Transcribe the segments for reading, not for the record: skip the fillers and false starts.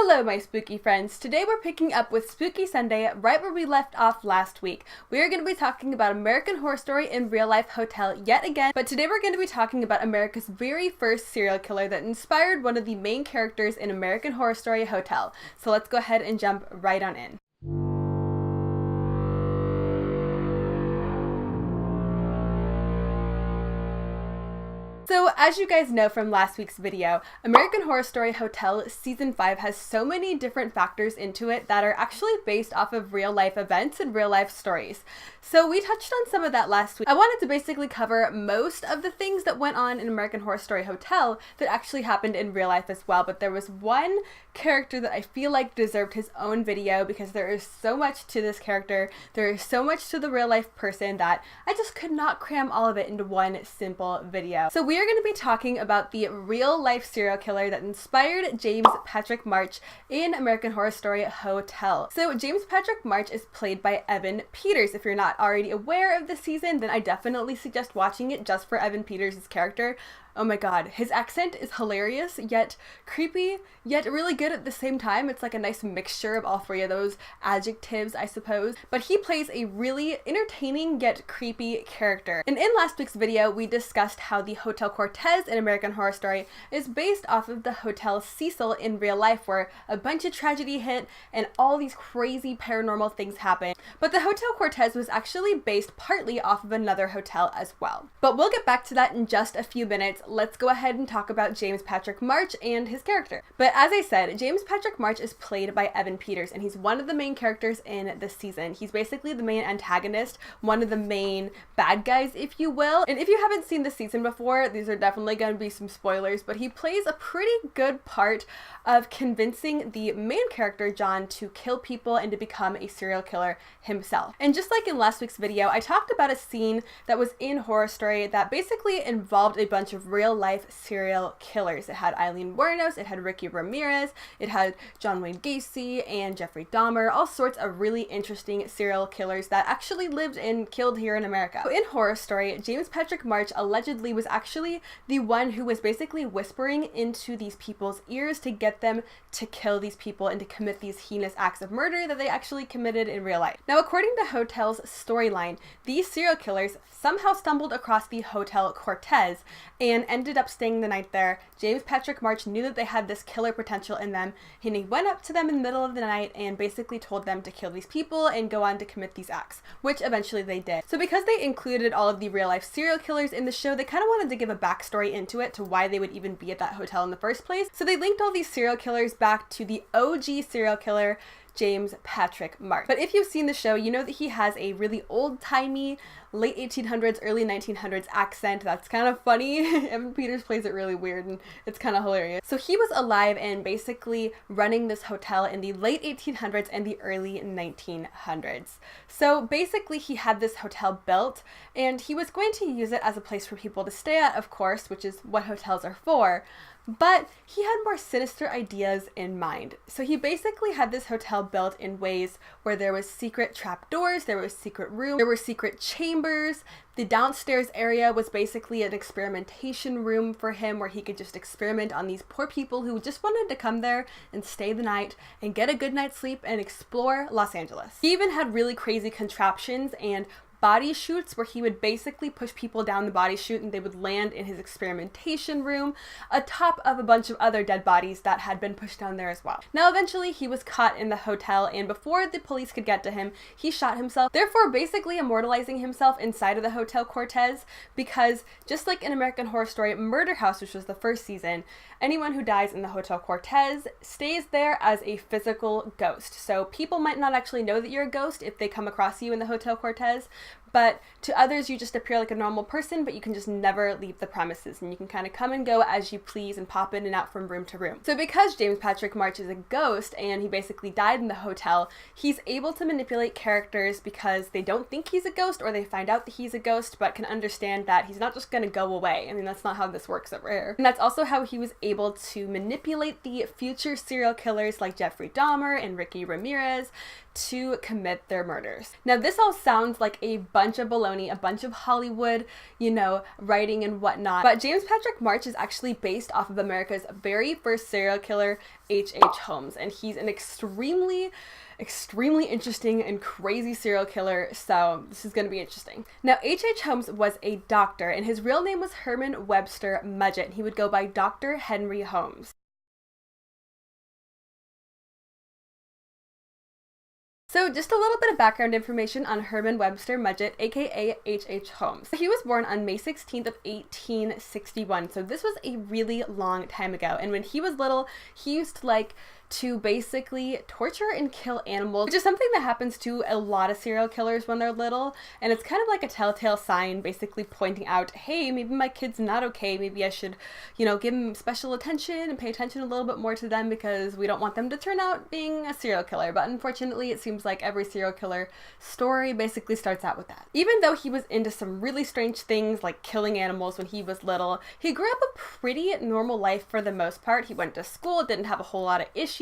Hello my spooky friends, today we're picking up with Spooky Sunday right where we left off last week. We are going to be talking about American Horror Story in Real Life Hotel yet again, but today we're going to be talking about America's very first serial killer that inspired one of the main characters in American Horror Story Hotel. So let's go ahead and jump right on in. So, as you guys know from last week's video, American Horror Story Hotel Season 5 has so many different factors into it that are actually based off of real life events and real life stories. So we touched on some of that last week. I wanted to basically cover most of the things that went on in American Horror Story Hotel that actually happened in real life as well, but there was one character that I feel like deserved his own video because there is so much to this character, there is so much to the real life person that I just could not cram all of it into one simple video. So we are going to be talking about the real life serial killer that inspired James Patrick March in American Horror Story Hotel. So James Patrick March is played by Evan Peters. If you're not already aware of the season, then I definitely suggest watching it just for Evan Peters' character. Oh my god, his accent is hilarious, yet creepy, yet really good at the same time. It's like a nice mixture of all three of those adjectives, I suppose. But he plays a really entertaining yet creepy character. And in last week's video, we discussed how the Hotel Cortez in American Horror Story is based off of the Hotel Cecil in real life, where a bunch of tragedy hit and all these crazy paranormal things happen. But the Hotel Cortez was actually based partly off of another hotel as well. But we'll get back to that in just a few minutes. Let's go ahead and talk about James Patrick March and his character. But as I said, James Patrick March is played by Evan Peters, and he's one of the main characters in this season. He's basically the main antagonist, one of the main bad guys, if you will. And if you haven't seen the season before, these are definitely going to be some spoilers, but he plays a pretty good part of convincing the main character, John, to kill people and to become a serial killer himself. And just like in last week's video, I talked about a scene that was in Horror Story that basically involved a bunch of real life serial killers. It had Eileen Wuornos, it had Ricky Ramirez, it had John Wayne Gacy and Jeffrey Dahmer, all sorts of really interesting serial killers that actually lived and killed here in America. So in Horror Story, James Patrick March allegedly was actually the one who was basically whispering into these people's ears to get them to kill these people and to commit these heinous acts of murder that they actually committed in real life. Now, according to Hotel's storyline, these serial killers somehow stumbled across the Hotel Cortez and ended up staying the night there. James Patrick March knew that they had this killer potential in them, and he went up to them in the middle of the night and basically told them to kill these people and go on to commit these acts, which eventually they did. So because they included all of the real life serial killers in the show, they kind of wanted to give a backstory into it to why they would even be at that hotel in the first place. So they linked all these serial killers back to the OG serial killer, James Patrick March. But if you've seen the show, you know that he has a really old-timey, late 1800s, early 1900s accent that's kind of funny. Evan Peters plays it really weird and it's kind of hilarious. So he was alive and basically running this hotel in the late 1800s and the early 1900s. So basically he had this hotel built and he was going to use it as a place for people to stay at, of course, which is what hotels are for. But he had more sinister ideas in mind. So he basically had this hotel built in ways where there was secret trapdoors, there was secret rooms, there were secret chambers. The downstairs area was basically an experimentation room for him where he could just experiment on these poor people who just wanted to come there and stay the night and get a good night's sleep and explore Los Angeles. He even had really crazy contraptions and body chutes where he would basically push people down the body chute and they would land in his experimentation room atop of a bunch of other dead bodies that had been pushed down there as well. Now eventually he was caught in the hotel, and before the police could get to him, he shot himself, therefore basically immortalizing himself inside of the Hotel Cortez, because just like in American Horror Story Murder House, which was the first season, anyone who dies in the Hotel Cortez stays there as a physical ghost. So people might not actually know that you're a ghost if they come across you in the Hotel Cortez, but to others you just appear like a normal person, but you can just never leave the premises and you can kind of come and go as you please and pop in and out from room to room. So because James Patrick March is a ghost and he basically died in the hotel, he's able to manipulate characters because they don't think he's a ghost or they find out that he's a ghost but can understand that he's not just going to go away. I mean, that's not how this works over here. And that's also how he was able to manipulate the future serial killers like Jeffrey Dahmer and Ricky Ramirez to commit their murders. Now this all sounds like a bunch bunch of baloney, a bunch of Hollywood, writing and whatnot. But James Patrick March is actually based off of America's very first serial killer, H.H. Holmes, and he's an extremely interesting and crazy serial killer, so this is going to be interesting. Now, H.H. Holmes was a doctor, and his real name was Herman Webster Mudgett, and he would go by Dr. Henry Holmes. So just a little bit of background information on Herman Webster Mudgett, aka H.H. Holmes. He was born on May 16th of 1861, so this was a really long time ago, and when he was little, he used to basically torture and kill animals, which is something that happens to a lot of serial killers when they're little, and it's kind of like a telltale sign basically pointing out, hey, maybe my kid's not okay, maybe I should, give them special attention and pay attention a little bit more to them because we don't want them to turn out being a serial killer. But unfortunately, it seems like every serial killer story basically starts out with that. Even though he was into some really strange things like killing animals when he was little, he grew up a pretty normal life for the most part. He went to school, didn't have a whole lot of issues,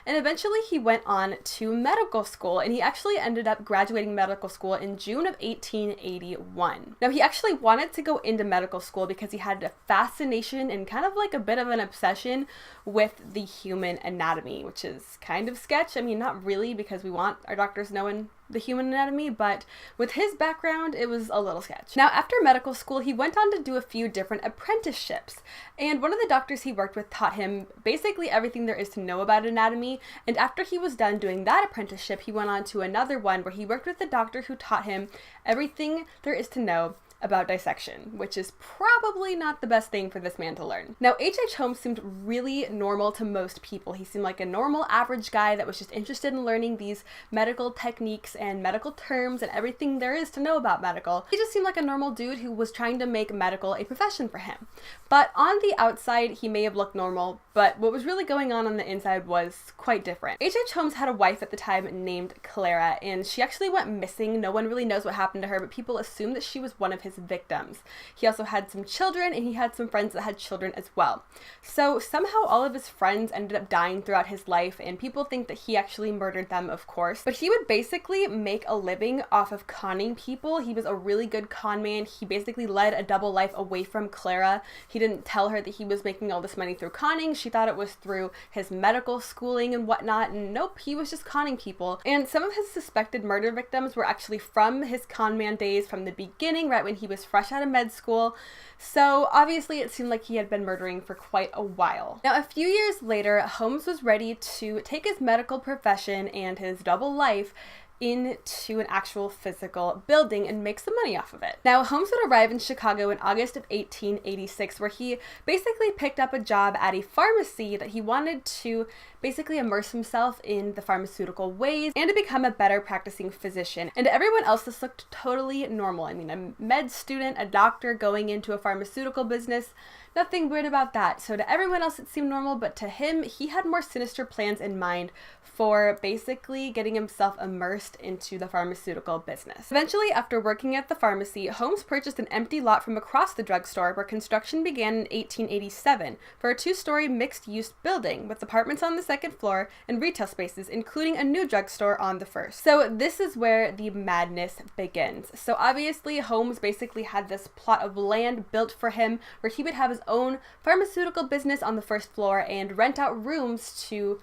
and eventually he went on to medical school, and he actually ended up graduating medical school in June of 1881. Now, he actually wanted to go into medical school because he had a fascination and kind of like a bit of an obsession with the human anatomy, which is kind of sketch. I mean, not really, because we want our doctors knowing the human anatomy, but with his background, it was a little sketch. Now, after medical school, he went on to do a few different apprenticeships, and one of the doctors he worked with taught him basically everything there is to know about anatomy, and after he was done doing that apprenticeship, he went on to another one where he worked with the doctor who taught him everything there is to know about dissection, which is probably not the best thing for this man to learn. Now, H.H. Holmes seemed really normal to most people. He seemed like a normal, average guy that was just interested in learning these medical techniques and medical terms and everything there is to know about medical. He just seemed like a normal dude who was trying to make medical a profession for him. But on the outside, he may have looked normal, but what was really going on the inside was quite different. H.H. Holmes had a wife at the time named Clara, and she actually went missing. No one really knows what happened to her, but people assume that she was one of his victims. He also had some children, and he had some friends that had children as well. So somehow all of his friends ended up dying throughout his life, and people think that he actually murdered them, of course. But he would basically make a living off of conning people. He was a really good con man. He basically led a double life away from Clara. He didn't tell her that he was making all this money through conning. She thought it was through his medical schooling and whatnot, and nope, he was just conning people. And some of his suspected murder victims were actually from his con man days from the beginning, right when he was fresh out of med school. So obviously it seemed like he had been murdering for quite a while. Now, a few years later, Holmes was ready to take his medical profession and his double life into an actual physical building and make some money off of it. Now, Holmes would arrive in Chicago in August of 1886, where he basically picked up a job at a pharmacy that he wanted to basically immerse himself in the pharmaceutical ways and to become a better practicing physician. And to everyone else, this looked totally normal. I mean, a med student, a doctor going into a pharmaceutical business, nothing weird about that. So to everyone else, it seemed normal, but to him, he had more sinister plans in mind for basically getting himself immersed into the pharmaceutical business. Eventually, after working at the pharmacy, Holmes purchased an empty lot from across the drugstore where construction began in 1887 for a two-story mixed-use building with apartments on the second floor and retail spaces, including a new drugstore on the first. So this is where the madness begins. So obviously, Holmes basically had this plot of land built for him where he would have his own pharmaceutical business on the first floor and rent out rooms to,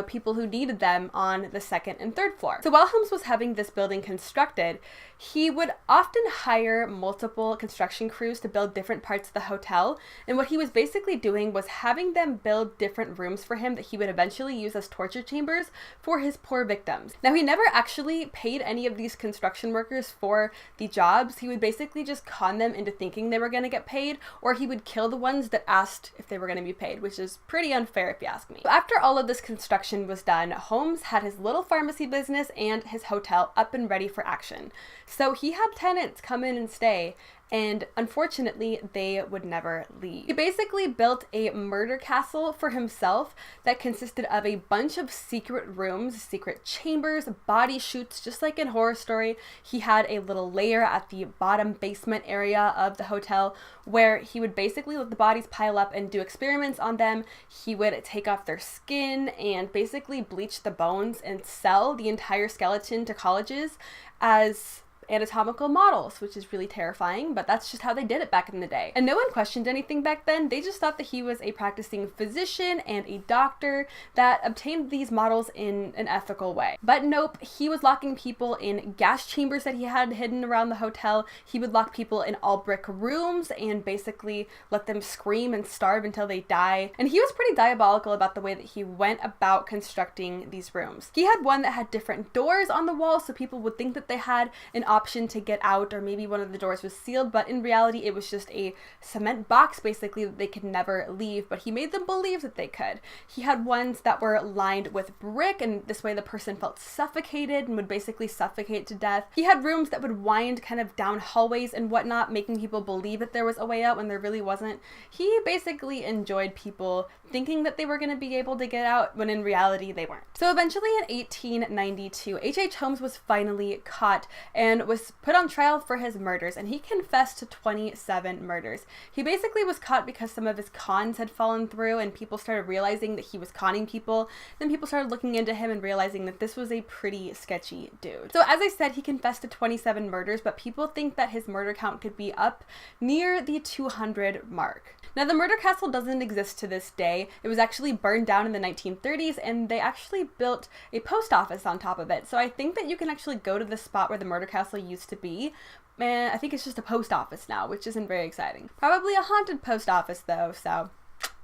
people who needed them on the second and third floor. So while Holmes was having this building constructed, he would often hire multiple construction crews to build different parts of the hotel. And what he was basically doing was having them build different rooms for him that he would eventually use as torture chambers for his poor victims. Now, he never actually paid any of these construction workers for the jobs. He would basically just con them into thinking they were going to get paid, or he would kill the ones that asked if they were going to be paid, which is pretty unfair if you ask me. So after all of this construction was done, Holmes had his little pharmacy business and his hotel up and ready for action. So he had tenants come in and stay, and unfortunately, they would never leave. He basically built a murder castle for himself that consisted of a bunch of secret rooms, secret chambers, body chutes, just like in Horror Story. He had a little lair at the bottom basement area of the hotel where he would basically let the bodies pile up and do experiments on them. He would take off their skin and basically bleach the bones and sell the entire skeleton to colleges as anatomical models, which is really terrifying, but that's just how they did it back in the day. And no one questioned anything back then. They just thought that he was a practicing physician and a doctor that obtained these models in an ethical way. But nope, he was locking people in gas chambers that he had hidden around the hotel. He would lock people in all brick rooms and basically let them scream and starve until they die. And he was pretty diabolical about the way that he went about constructing these rooms. He had one that had different doors on the wall, so people would think that they had an option to get out, or maybe one of the doors was sealed, but in reality it was just a cement box basically that they could never leave, but he made them believe that they could. He had ones that were lined with brick, and this way the person felt suffocated and would basically suffocate to death. He had rooms that would wind kind of down hallways and whatnot, making people believe that there was a way out when there really wasn't. He basically enjoyed people thinking that they were going to be able to get out when in reality they weren't. So eventually in 1892, H.H. Holmes was finally caught and was put on trial for his murders, and he confessed to 27 murders. He basically was caught because some of his cons had fallen through and people started realizing that he was conning people. Then people started looking into him and realizing that this was a pretty sketchy dude. So as I said, he confessed to 27 murders, but people think that his murder count could be up near the 200 mark. Now, the murder castle doesn't exist to this day. It was actually burned down in the 1930s, and they actually built a post office on top of it. So I think that you can actually go to the spot where the murder castle used to be. And I think it's just a post office now, which isn't very exciting. Probably a haunted post office though, so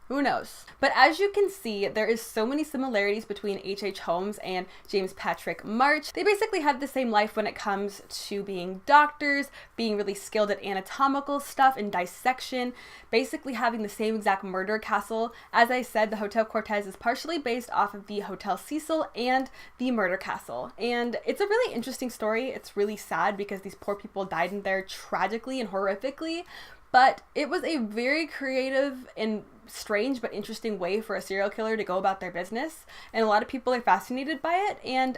who knows? But as you can see, there is so many similarities between H.H. Holmes and James Patrick March. They basically had the same life when it comes to being doctors, being really skilled at anatomical stuff and dissection, basically having the same exact murder castle. As I said, the Hotel Cortez is partially based off of the Hotel Cecil and the murder castle. And it's a really interesting story. It's really sad because these poor people died in there tragically and horrifically, but it was a very creative and strange but interesting way for a serial killer to go about their business, and a lot of people are fascinated by it. And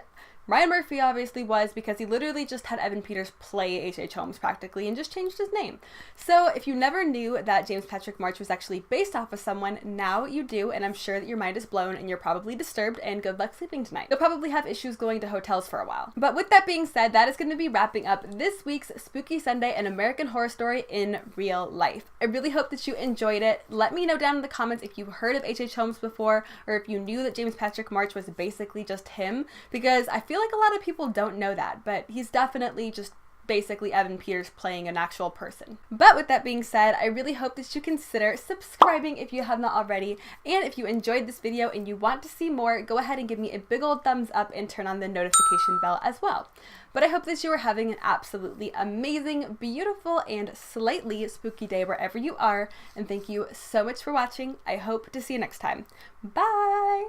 Ryan Murphy obviously was, because he literally just had Evan Peters play H.H. Holmes practically and just changed his name. So if you never knew that James Patrick March was actually based off of someone, now you do, and I'm sure that your mind is blown and you're probably disturbed, and good luck sleeping tonight. You'll probably have issues going to hotels for a while. But with that being said, that is going to be wrapping up this week's Spooky Sunday, an American Horror Story in real life. I really hope that you enjoyed it. Let me know down in the comments if you've heard of H.H. Holmes before, or if you knew that James Patrick March was basically just him, because I feel like a lot of people don't know that, but he's definitely just basically Evan Peters playing an actual person. But with that being said, I really hope that you consider subscribing if you have not already, and if you enjoyed this video and you want to see more, go ahead and give me a big old thumbs up and turn on the notification bell as well. But I hope that you are having an absolutely amazing, beautiful, and slightly spooky day wherever you are, and thank you so much for watching. I hope to see you next time. Bye!